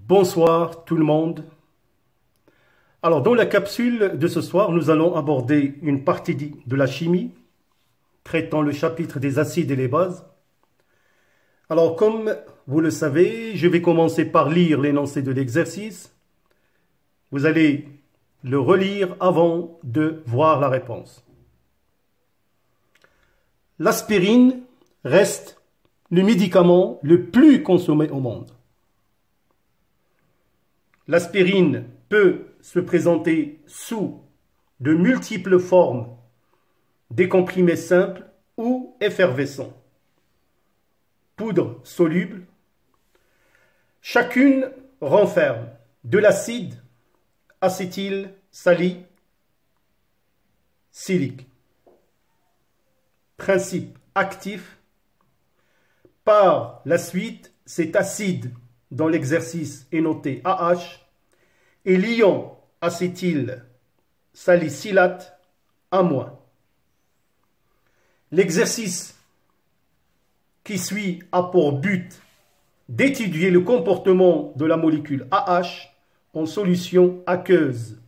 Bonsoir tout le monde. Alors dans la capsule de ce soir, nous allons aborder une partie de la chimie, traitant le chapitre des acides et les bases. Alors comme vous le savez, je vais commencer par lire l'énoncé de l'exercice. Vous allez le relire avant de voir la réponse. L'aspirine reste le médicament le plus consommé au monde. L'aspirine peut se présenter sous de multiples formes, des comprimés simples ou effervescents, poudre soluble. Chacune renferme de l'acide acétylsalicylique. Principe actif. Par la suite, cet acide dans l'exercice est noté AH et l'ion acétylsalicylate A-. L'exercice qui suit a pour but d'étudier le comportement de la molécule AH en solution aqueuse.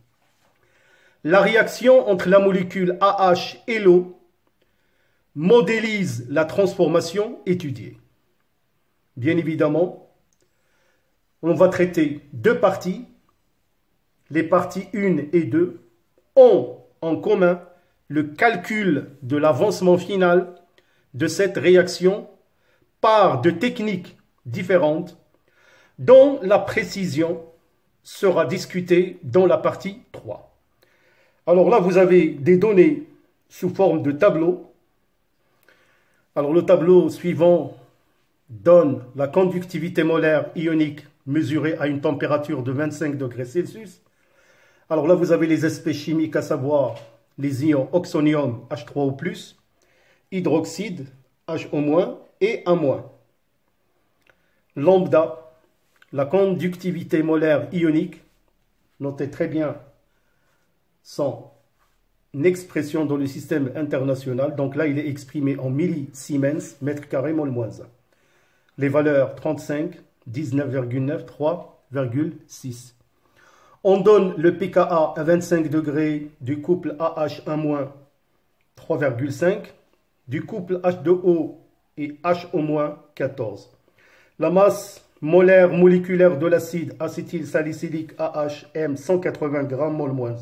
La réaction entre la molécule AH et l'eau modélise la transformation étudiée. Bien évidemment, on va traiter deux parties. Les parties 1 et 2 ont en commun le calcul de l'avancement final de cette réaction par de techniques différentes dont la précision sera discutée dans la partie 3. Alors là, vous avez des données sous forme de tableau. Alors le tableau suivant donne la conductivité molaire ionique mesurée à une température de 25 degrés Celsius. Alors là, vous avez les aspects chimiques, à savoir les ions oxonium H3O+, hydroxyde HO- et A-. Lambda, la conductivité molaire ionique, notez très bien son expression dans le système international. Donc là, il est exprimé en millisiemens, mètre carré, mol moins 1. Les valeurs 35, 19,9, 3,6. On donne le pKa à 25 degrés du couple AH1-, 3,5, du couple H2O et HO-, 14. La masse molaire moléculaire de l'acide acétylsalicylique AHM, 180 g mol moins 1.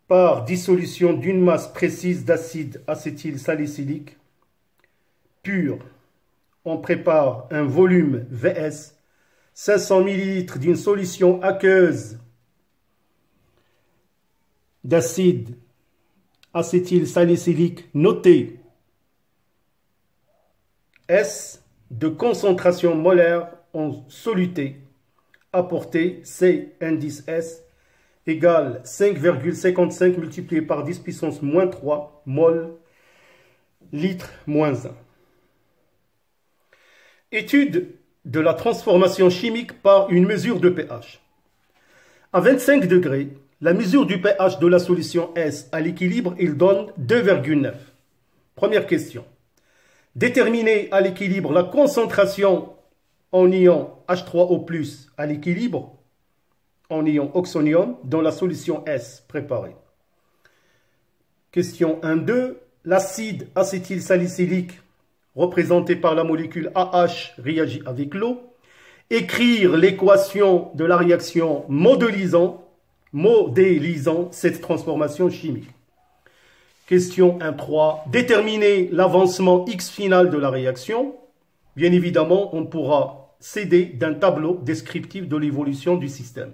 Par dissolution d'une masse précise d'acide acétylsalicylique pur, on prépare un volume VS 500 ml d'une solution aqueuse d'acide acétylsalicylique notée S de concentration molaire en soluté apportée C indice S égale 5,55 multiplié par 10 puissance moins 3 mol litre moins 1. Étude de la transformation chimique par une mesure de pH. À 25 degrés, la mesure du pH de la solution S à l'équilibre, il donne 2,9. Première question. Déterminer à l'équilibre la concentration en ion H3O+, à l'équilibre en ion oxonium dans la solution S préparée. Question 1.2. L'acide acétylsalicylique représenté par la molécule AH réagit avec l'eau. Écrire l'équation de la réaction modélisant cette transformation chimique. Question 1.3. Déterminer l'avancement X final de la réaction. Bien évidemment, on pourra s'aider d'un tableau descriptif de l'évolution du système.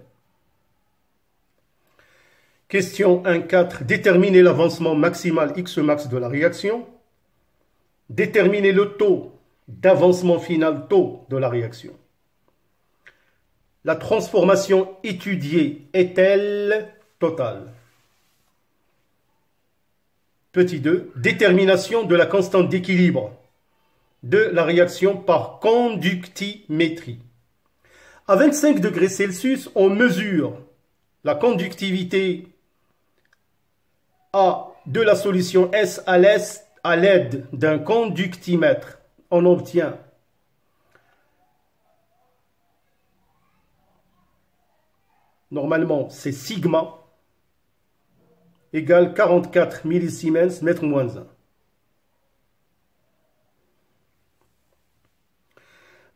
Question 1.4. Déterminer l'avancement maximal X max de la réaction. Déterminer le taux d'avancement final taux de la réaction. La transformation étudiée est-elle totale? Petit 2. Détermination de la constante d'équilibre de la réaction par conductimétrie. À 25 degrés Celsius, on mesure la conductivité A de la solution S à l'aide d'un conductimètre. On obtient normalement, c'est sigma égale 44 millisiemens mètre moins 1.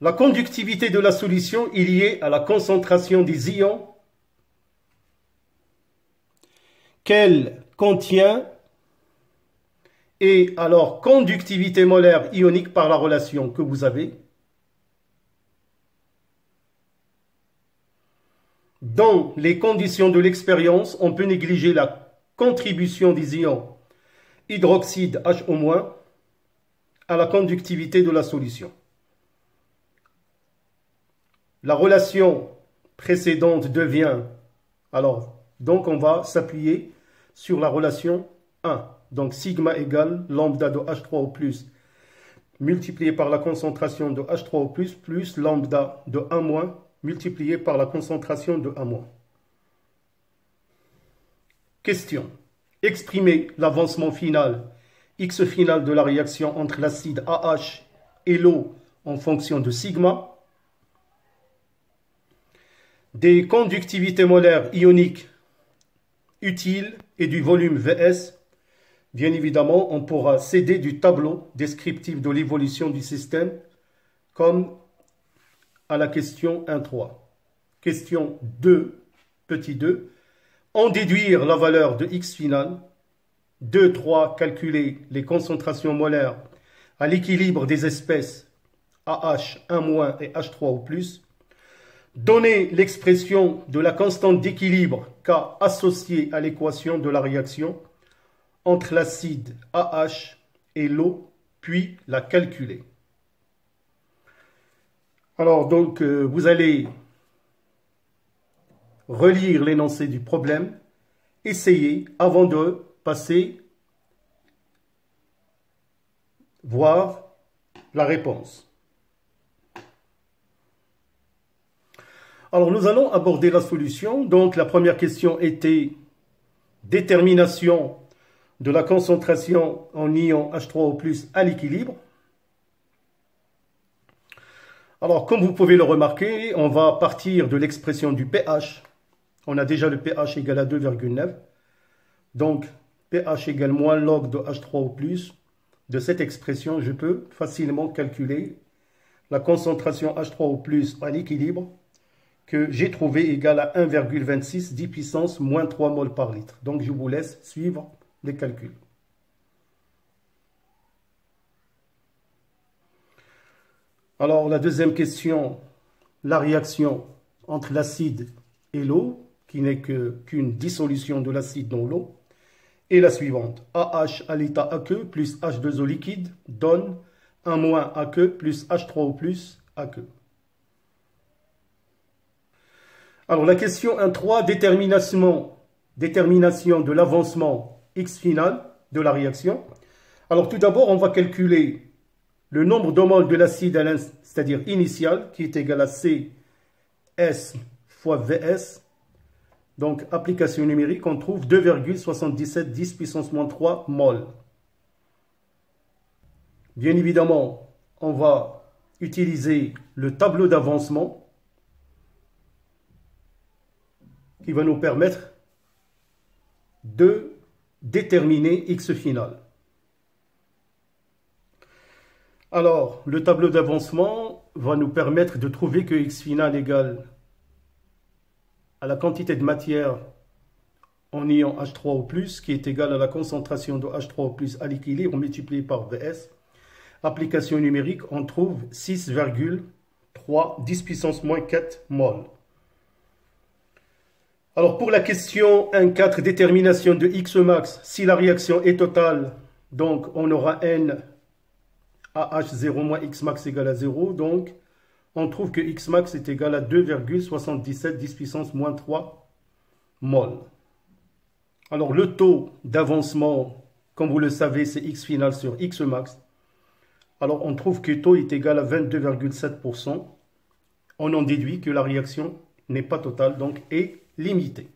La conductivité de la solution est liée à la concentration des ions qu'elle contient et à leur conductivité molaire ionique par la relation que vous avez. Dans les conditions de l'expérience, on peut négliger la contribution des ions hydroxyde HO- à la conductivité de la solution. La relation précédente devient, donc on va s'appuyer sur la relation 1. Donc sigma égale lambda de H3O+, multiplié par la concentration de H3O+, plus lambda de 1- multiplié par la concentration de 1-. Question. Exprimer l'avancement final, X final de la réaction entre l'acide AH et l'eau en fonction de sigma. Des conductivités molaires ioniques utiles et du volume Vs. Bien évidemment, on pourra s'aider du tableau descriptif de l'évolution du système comme à la question 1.3. Question 2, petit 2. En déduire la valeur de X final. 2.3. Calculer les concentrations molaires à l'équilibre des espèces AH1- et H3O+. Donner l'expression de la constante d'équilibre K associée à l'équation de la réaction entre l'acide AH et l'eau, puis la calculer. Alors donc, vous allez relire l'énoncé du problème, essayer avant de passer voir la réponse. Alors nous allons aborder la solution. Donc la première question était détermination de la concentration en ion H3O+ à l'équilibre. Alors comme vous pouvez le remarquer, on va partir de l'expression du pH. On a déjà le pH égal à 2,9. Donc pH égale moins log de H3O+. De cette expression, je peux facilement calculer la concentration H3O+ à l'équilibre que j'ai trouvé égale à 1,26 10 puissance moins 3 mol par litre. Donc je vous laisse suivre les calculs. Alors la deuxième question, la réaction entre l'acide et l'eau, qui n'est qu'une dissolution de l'acide dans l'eau, est la suivante. AH à l'état aqueux plus H2O liquide donne 1- aqueux plus H3O+ aqueux. Alors la question 1.3, détermination de l'avancement X final de la réaction. Alors tout d'abord, on va calculer le nombre de moles de l'acide, c'est-à-dire initial, qui est égal à CS fois VS. Donc application numérique, on trouve 2,77 10 puissance moins 3 moles. Bien évidemment, on va utiliser le tableau d'avancement qui va nous permettre de déterminer X final. Alors, le tableau d'avancement va nous permettre de trouver que X final égale à la quantité de matière en ion H3O+, qui est égale à la concentration de H3O+ à l'équilibre multiplié par Vs. Application numérique, on trouve 6,3 10 puissance moins 4 mol. Alors pour la question 1.4, détermination de X max, si la réaction est totale, donc on aura N AH0 moins X max égale à 0, donc on trouve que X max est égal à 2,77 10 puissance moins 3 mol. Alors le taux d'avancement, comme vous le savez, c'est X final sur X max. Alors on trouve que taux est égal à 22,7%. On en déduit que la réaction n'est pas totale, donc est limitée.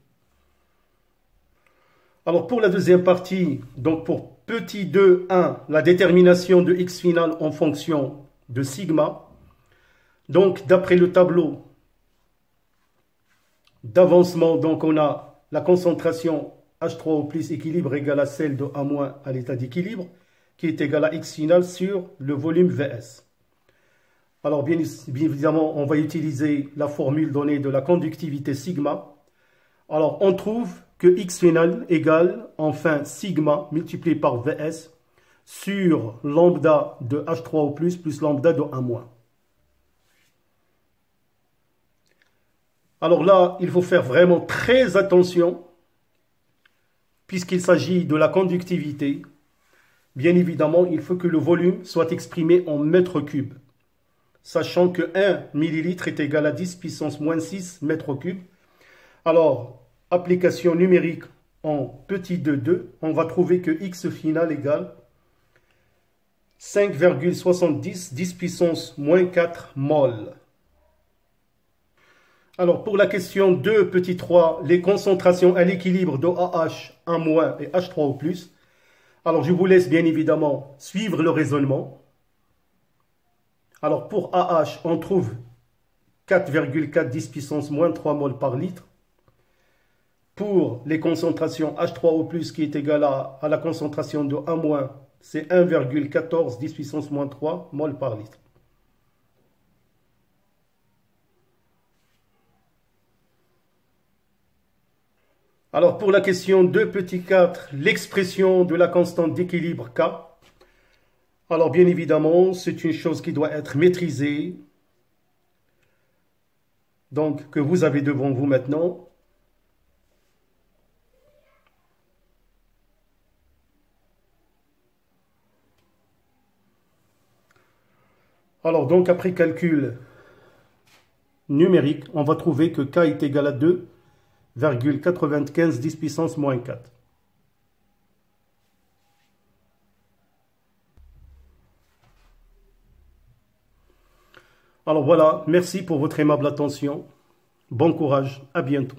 Alors pour la deuxième partie, donc pour petit 2,1, la détermination de X final en fonction de sigma. Donc d'après le tableau, d'avancement. Donc on a la concentration H3O plus équilibre égale à celle de A- à l'état d'équilibre, qui est égal à X final sur le volume Vs. Alors bien évidemment, on va utiliser la formule donnée de la conductivité sigma. Alors on trouve que X final égale enfin sigma multiplié par Vs sur lambda de H3O plus lambda de A-. Alors là, il faut faire vraiment très attention puisqu'il s'agit de la conductivité. Bien évidemment, il faut que le volume soit exprimé en mètres cubes, sachant que 1 millilitre est égal à 10 puissance moins 6 mètres cubes. Alors, application numérique en petit 2, on va trouver que X final égale 5,70 10 puissance moins 4 mol. Alors, pour la question 2, petit 3, les concentrations à l'équilibre de AH, 1- et H3O+. Alors, je vous laisse bien évidemment suivre le raisonnement. Alors, pour AH, on trouve 4,4 10 puissance moins 3 mol par litre. Pour les concentrations H3O+, qui est égal à la concentration de A-, c'est 1,14 10 puissance moins 3 mol par litre. Alors pour la question 2, petit 4, l'expression de la constante d'équilibre K. Alors bien évidemment, c'est une chose qui doit être maîtrisée, donc que vous avez devant vous maintenant. Alors donc après calcul numérique, on va trouver que K est égal à 2,95 10 puissance moins 4. Alors voilà, merci pour votre aimable attention. Bon courage, à bientôt.